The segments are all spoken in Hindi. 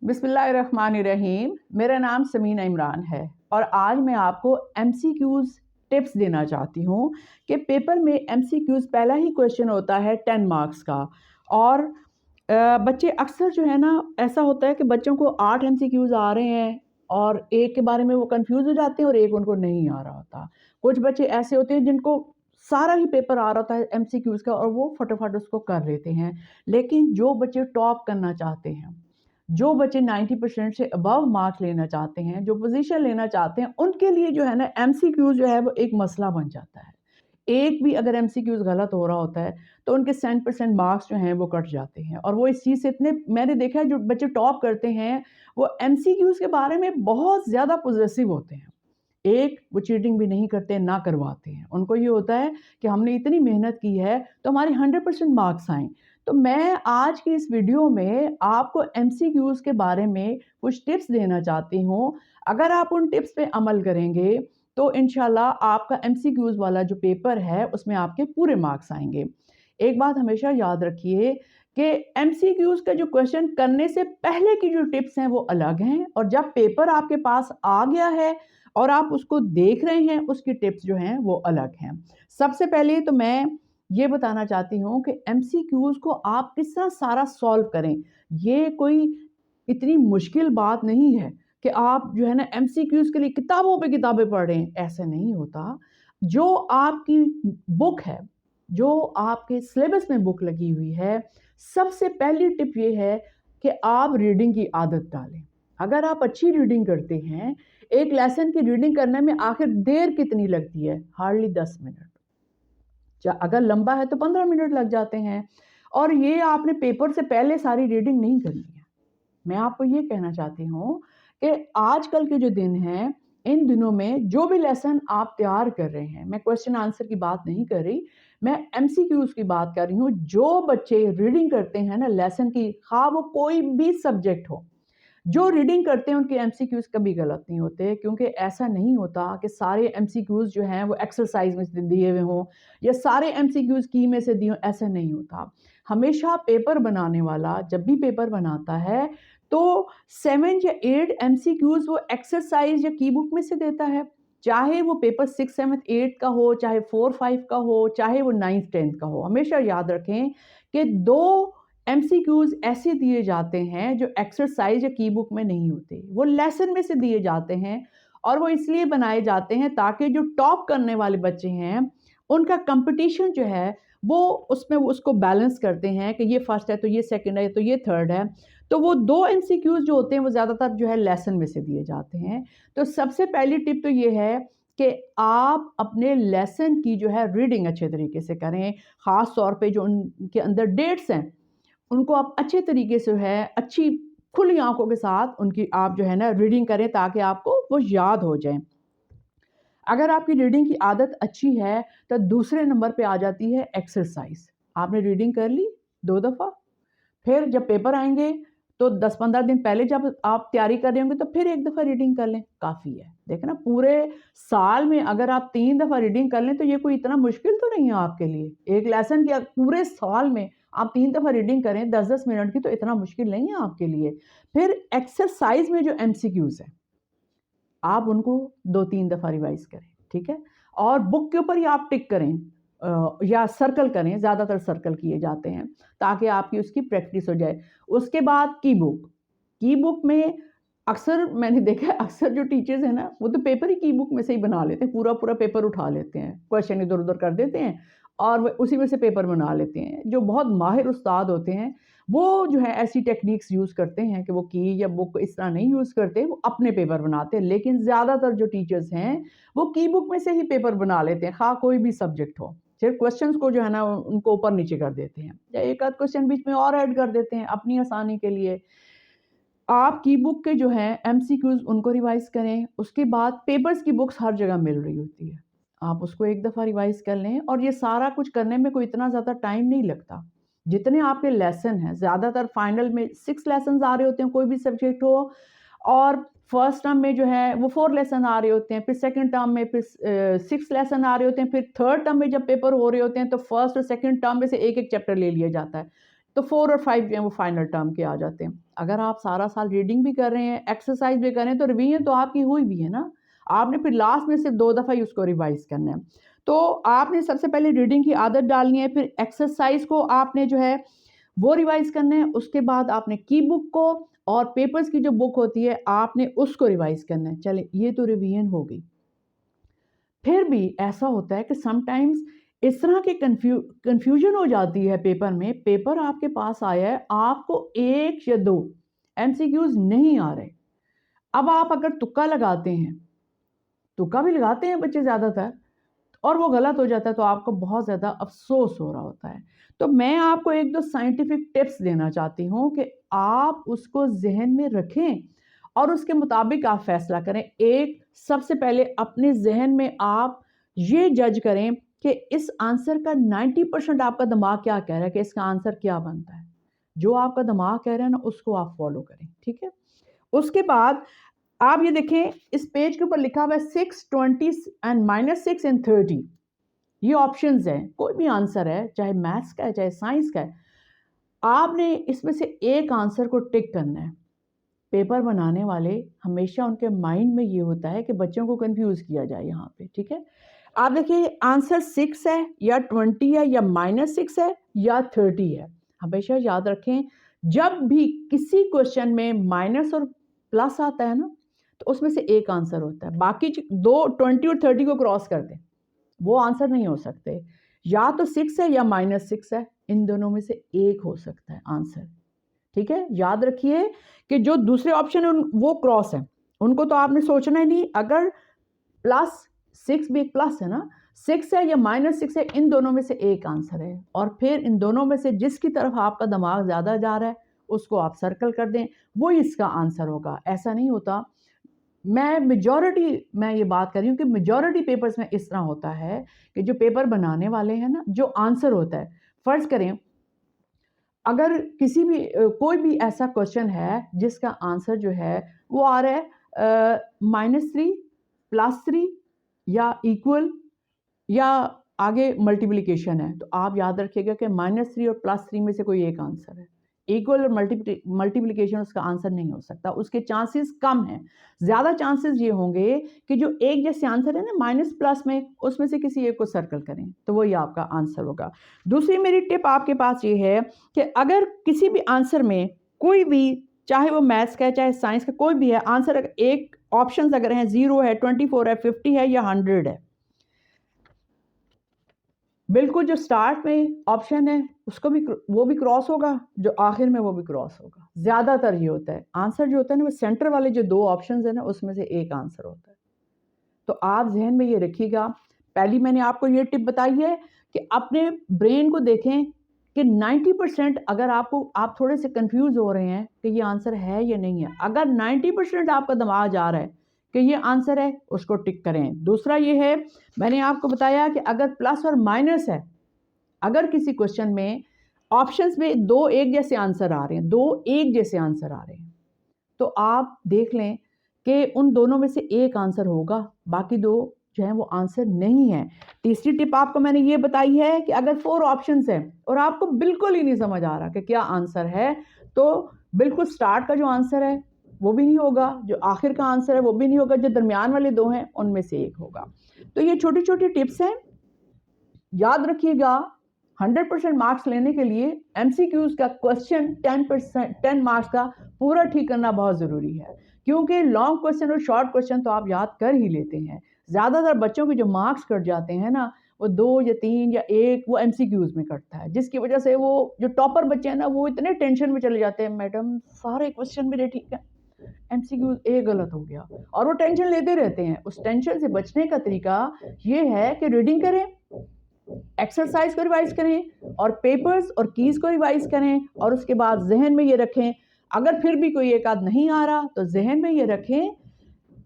बिस्मिल्लाहिर्रहमानिर्रहीम। मेरा नाम समीना इमरान है और आज मैं आपको एमसीक्यूज़ टिप्स देना चाहती हूँ कि पेपर में एमसीक्यूज़ पहला ही क्वेश्चन होता है 10 मार्क्स का। और बच्चे अक्सर जो है ना, ऐसा होता है कि बच्चों को 8 एमसीक्यूज़ आ रहे हैं और एक के बारे में वो कंफ्यूज हो जाते हैं और एक उनको नहीं आ रहा होता। कुछ बच्चे ऐसे होते हैं जिनको सारा ही पेपर आ रहा होता है एमसीक्यूज़ का और वो फटाफट उसको कर लेते हैं। लेकिन जो बच्चे टॉप करना चाहते हैं, जो बच्चे 90% से अबव मार्क्स लेना चाहते हैं, जो पोजीशन लेना चाहते हैं, उनके लिए जो है ना एमसीक्यूज़ जो है वो एक मसला बन जाता है। एक भी अगर एमसीक्यूज़ गलत हो रहा होता है तो उनके 100% मार्क्स जो हैं वो कट जाते हैं और वो इस चीज़ से इतने, मैंने देखा है जो बच्चे टॉप करते हैं वो एमसीक्यूज़ के बारे में बहुत ज़्यादा पॉजिटिव होते हैं। एक, वो चीटिंग भी नहीं करते, ना करवाते हैं। उनको ये होता है कि हमने इतनी मेहनत की है तो हमारे 100% मार्क्स आएँ। तो मैं आज की इस वीडियो में आपको एमसीक्यूज़ के बारे में कुछ टिप्स देना चाहती हूँ। अगर आप उन टिप्स पे अमल करेंगे तो इंशाल्लाह आपका एमसीक्यूज़ वाला जो पेपर है उसमें आपके पूरे मार्क्स आएँगे। एक बात हमेशा याद रखिए कि एमसीक्यूज़ का जो क्वेश्चन करने से पहले की जो टिप्स हैं वो अलग हैं और जब पेपर आपके पास आ गया है और आप उसको देख रहे हैं, उसकी टिप्स जो हैं वो अलग हैं। सबसे पहले तो मैं ये बताना चाहती हूँ कि एमसीक्यूज़ को आप किस तरह सारा सॉल्व करें। ये कोई इतनी मुश्किल बात नहीं है कि आप जो है ना एमसीक्यूज़ के लिए किताबों पे किताबें पढ़ रहे हैं, ऐसे नहीं होता। जो आपकी बुक है, जो आपके सिलेबस में बुक लगी हुई है, सबसे पहली टिप ये है कि आप रीडिंग की आदत डालें। अगर आप अच्छी रीडिंग करते हैं, एक लेसन की रीडिंग करने में आखिर देर कितनी लगती है? Hardly 10 minute. अगर लंबा है तो 15 मिनट लग जाते हैं और ये आपने पेपर से पहले सारी रीडिंग नहीं करनी है। मैं आपको ये कहना चाहती हूँ कि आजकल के जो दिन हैं, इन दिनों में जो भी लेसन आप तैयार कर रहे हैं, मैं क्वेश्चन आंसर की बात नहीं कर रही, मैं एमसीक्यूज़ की बात कर रही हूँ। जो बच्चे रीडिंग करते हैं ना लेसन की, ख़्वाह वो कोई भी सब्जेक्ट हो, जो रीडिंग करते हैं उनके एमसीक्यूज़ कभी गलत नहीं होते, क्योंकि ऐसा नहीं होता कि सारे एमसीक्यूज़ जो हैं वो एक्सरसाइज में से दिए हुए हों या सारे एमसीक्यूज़ की में से दिए हों, ऐसा नहीं होता। हमेशा पेपर बनाने वाला जब भी पेपर बनाता है तो 7 या 8 एमसीक्यूज़ वो एक्सरसाइज या की बुक में से देता है। चाहे वो पेपर 6, 7, 8 का हो, चाहे 4, 5 का हो, चाहे वो 9th, 10th का हो। हमेशा याद रखें कि 2 एमसीक्यूज़ ऐसे दिए जाते हैं जो एक्सरसाइज या की बुक में नहीं होते, वो लेसन में से दिए जाते हैं और वो इसलिए बनाए जाते हैं ताकि जो टॉप करने वाले बच्चे हैं उनका कंपटीशन जो है वो उसमें वो उसको बैलेंस करते हैं कि ये फर्स्ट है तो ये सेकंड है तो ये थर्ड है। तो वो 2 एमसीक्यूज़ जो होते हैं वो ज़्यादातर जो है लेसन में से दिए जाते हैं। तो सबसे पहली टिप तो ये है कि आप अपने लेसन की जो है रीडिंग अच्छे तरीके से करें। ख़ास तौर पे जो उनके अंदर डेट्स हैं उनको आप अच्छे तरीके से है अच्छी खुली आँखों के साथ उनकी आप जो है ना रीडिंग करें ताकि आपको वो याद हो जाए। अगर आपकी रीडिंग की आदत अच्छी है तो दूसरे नंबर पे आ जाती है एक्सरसाइज़। आपने रीडिंग कर ली 2 दफ़ा, फिर जब पेपर आएँगे तो 10-15 दिन पहले जब आप तैयारी कर रहे होंगे तो फिर 1 दफ़ा रीडिंग कर लें, काफ़ी है। देखिए ना, पूरे साल में अगर आप 3 दफ़ा रीडिंग कर लें तो ये कोई इतना मुश्किल तो नहीं है आपके लिए। एक लेसन की पूरे साल में आप 3 दफ़ा रीडिंग करें 10-10 मिनट की तो इतना मुश्किल नहीं है आपके लिए। फिर एक्सरसाइज़ में जो एमसीक्यूज़ हैं, आप उनको 2-3 दफ़ा रिवाइज़ करें, ठीक है? और बुक के ऊपर ही आप टिक करें या सर्कल करें, ज़्यादातर सर्कल किए जाते हैं, ताकि आपकी उसकी प्रैक्टिस हो जाए। उसके बाद की बुक में अक्सर मैंने देखा है, अक्सर जो टीचर्स हैं ना, वो तो पेपर ही की बुक में से ही बना लेते हैं, पूरा-पूरा पेपर उठा लेते हैं, क्वेश्चन इधर-उधर कर देते हैं और वो उसी में से पेपर बना लेते हैं। जो बहुत माहिर उस्ताद होते हैं, वो जो है ऐसी टेक्निक्स यूज़ करते हैं कि वो की या बुक इस तरह नहीं यूज़ करते, वो अपने पेपर बनाते हैं। लेकिन ज़्यादातर जो टीचर्स हैं, वो की बुक में से ही पेपर बना लेते हैं, ख़्वाह कोई भी सब्जेक्ट हो। सिर्फ़ क्वेश्चंस को जो है ना उनको ऊपर-नीचे कर देते हैं या एक आध क्वेश्चन बीच में और ऐड कर देते हैं अपनी आसानी के लिए। आप की बुक के जो हैं एमसीक्यूज़ उनको रिवाइज़ करें, उसके बाद पेपर्स की बुक्स हर जगह मिल रही होती है। आप उसको 1 दफ़ा रिवाइज़ कर लें और ये सारा कुछ करने में कोई इतना ज़्यादा टाइम नहीं लगता। जितने आपके लेसन हैं, ज़्यादातर फाइनल में 6 लेसन्स आ रहे होते हैं, कोई भी सब्जेक्ट हो और फर्स्ट टर्म में जो है वो 4 लेसन आ रहे होते हैं, फिर सेकंड टर्म में फिर 6 लेसन आ रहे होते हैं, फिर थर्ड टर्म में जब पेपर हो रहे होते हैं तो फर्स्ट और सेकंड टर्म में से एक-एक चैप्टर ले लिया जाता है। तो 4 और 5 जो है वो फाइनल टर्म के आ जाते हैं। अगर आप सारा साल रीडिंग भी कर रहे हैं, एक्सरसाइज भी कर रहे हैं, तो रिवीजन तो आपकी हुई भी है ना। आपने फिर लास्ट में सिर्फ 2 दफ़ा ही उसको रिवाइज करना है। तो आपने सबसे पहले रीडिंग की आदत डालनी है, फिर एक्सरसाइज को आपने जो है वो रिवाइज करना है, उसके बाद आपने की बुक को और पेपर्स की जो बुक होती है आपने उसको रिवाइज करना है। चले, ये तो रिवीजन हो गई। फिर भी ऐसा होता है कि समटाइम्स इस तरह की कंफ्यूजन हो जाती है पेपर में। पेपर आपके पास आया है, आपको 1 या 2 एमसीक्यूज नहीं आ रहे। अब आप अगर तुक्का लगाते हैं, तुक्का भी लगाते हैं बच्चे ज़्यादातर, और वो गलत हो जाता है तो आपको बहुत ज़्यादा अफसोस हो रहा होता है। तो मैं आपको 1-2 साइंटिफिक टिप्स देना चाहती हूँ कि आप उसको ज़हन में रखें और उसके मुताबिक आप फैसला करें। एक, सबसे पहले अपने ज़हन में आप ये जज करें कि इस आंसर का 90% आपका दिमाग क्या कह रहा है कि इसका आंसर क्या बनता है। जो आपका दिमाग कह रहा है ना, उसको आप फॉलो करें, ठीक है? उसके बाद आप ये देखें, इस पेज के ऊपर लिखा हुआ है 6, 20 एंड -6 एंड 30। ये ऑप्शंस हैं, कोई भी आंसर है, चाहे मैथ्स का है चाहे साइंस का है। आपने इसमें से एक आंसर को टिक करना है। पेपर बनाने वाले हमेशा उनके माइंड में ये होता है कि बच्चों को कंफ्यूज किया जाए यहाँ पे, ठीक है? आप देखिए, आंसर 6 है या 20 है या -6 है या 30 है। हमेशा याद रखें, जब भी किसी क्वेश्चन में माइनस और प्लस आता है ना, तो उसमें से एक आंसर होता है। बाकी दो 20 और 30 को क्रॉस कर दें, वो आंसर नहीं हो सकते। या तो 6 है या -6 है, इन दोनों में से एक हो सकता है आंसर, ठीक है? याद रखिए कि जो दूसरे ऑप्शन है वो क्रॉस है, उनको तो आपने सोचना ही नहीं। अगर +6 भी एक प्लस है ना, 6 है या -6 है, इन दोनों में से एक आंसर है। और फिर इन दोनों में से जिसकी तरफ आपका दिमाग ज़्यादा जा रहा है उसको आप सर्कल कर दें, वो इसका आंसर होगा। ऐसा नहीं होता। मैं ये बात कर रही हूँ कि मेजॉरिटी पेपर्स में इस तरह होता है कि जो पेपर बनाने वाले हैं ना, जो आंसर होता है, फ़र्ज़ करें अगर किसी भी कोई भी ऐसा क्वेश्चन है जिसका आंसर जो है वो आ रहा है -3, +3 या इक्वल या आगे मल्टीप्लिकेशन है, तो आप याद रखिएगा कि -3 और +3 में से कोई एक आंसर है। इक्वल और मल्टीप्लिकेशन उसका आंसर नहीं हो सकता, उसके चांसेस कम हैं। ज़्यादा चांसेस ये होंगे कि जो एक जैसे आंसर है ना, माइनस प्लस में, उसमें से किसी एक को सर्कल करें, तो वही आपका आंसर होगा। दूसरी मेरी टिप आपके पास ये है कि अगर किसी भी आंसर में कोई भी, चाहे वो मैथ्स का है चाहे साइंस का, कोई भी है आंसर, एक ऑप्शंस अगर हैं 0 है, 24 है, 50 है या 100 है, बिल्कुल जो स्टार्ट में ऑप्शन है उसको भी, वो भी क्रॉस होगा, जो आखिर में वो भी क्रॉस होगा। ज़्यादातर ये होता है, आंसर जो होता है ना, वो सेंटर वाले जो 2 ऑप्शंस हैं ना, उसमें से एक आंसर होता है। तो आप जहन में ये रखिएगा। पहली मैंने आपको ये टिप बताई है कि अपने ब्रेन को देखें कि 90% अगर आप थोड़े से कंफ्यूज हो रहे हैं कि ये आंसर है या नहीं है, अगर 90% आपका दिमाग जा रहा है कि ये आंसर है, उसको टिक करें। दूसरा ये है, मैंने आपको बताया कि अगर प्लस और माइनस है, अगर किसी क्वेश्चन में ऑप्शंस में 2 एक जैसे आंसर आ रहे हैं, 2 एक जैसे आंसर आ रहे हैं, तो आप देख लें कि उन दोनों में से एक आंसर होगा, बाकी 2 जो है वो आंसर नहीं है। तीसरी टिप आपको मैंने ये बताई है कि अगर 4 ऑप्शंस हैं और आपको बिल्कुल ही नहीं समझ आ रहा कि क्या आंसर है, तो बिल्कुल स्टार्ट का जो आंसर है वो भी नहीं होगा, जो आखिर का आंसर है वो भी नहीं होगा, जो दरमियान वाले 2 हैं उनमें से एक होगा। तो ये छोटी-छोटी टिप्स हैं, याद रखिएगा। 100% मार्क्स लेने के लिए एमसीक्यूज का क्वेश्चन 10 मार्क्स का पूरा ठीक करना बहुत ज़रूरी है, क्योंकि लॉन्ग क्वेश्चन और शॉर्ट क्वेश्चन तो आप याद कर ही लेते हैं। ज़्यादातर बच्चों के जो मार्क्स कट जाते हैं ना, वो 2 या 3 या 1 वो एमसीक्यूज में कटता है, जिसकी वजह से वो जो टॉपर बच्चे हैं ना, वो इतने टेंशन में चले जाते हैं, मैडम सारे क्वेश्चन मेरे ठीक है, एमसीक्यू एक गलत हो गया, और वो टेंशन लेते रहते हैं। उस टेंशन से बचने का तरीका ये है कि रीडिंग करें, एक्सरसाइज को रिवाइज करें और पेपर्स और कीज को रिवाइज करें, और उसके बाद जहन में ये रखें, अगर फिर भी कोई एक आध नहीं आ रहा तो जहन में ये रखें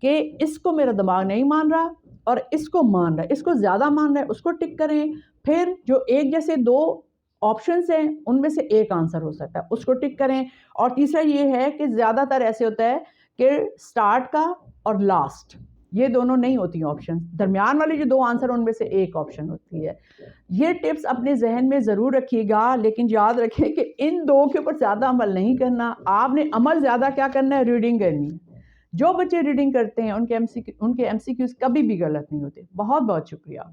कि इसको मेरा दिमाग नहीं मान रहा और इसको मान रहा है, इसको ज़्यादा मान रहा है, उसको टिक करें। फिर जो एक जैसे 2 ऑप्शंस हैं उनमें से एक आंसर हो सकता है, उसको टिक करें। और तीसरा ये है कि ज़्यादातर ऐसे होता है कि स्टार्ट का और लास्ट, ये दोनों नहीं होती ऑप्शन, दरमियान वाली जो दो आंसर उनमें से एक ऑप्शन होती है। ये टिप्स अपने जहन में ज़रूर रखिएगा, लेकिन याद रखें कि इन दो के ऊपर ज़्यादा अमल नहीं करना। आपने अमल ज़्यादा क्या करना है, रीडिंग करनी है। जो बच्चे रीडिंग करते हैं उनके एमसीक्यूज़ कभी भी गलत नहीं होते। बहुत बहुत शुक्रिया।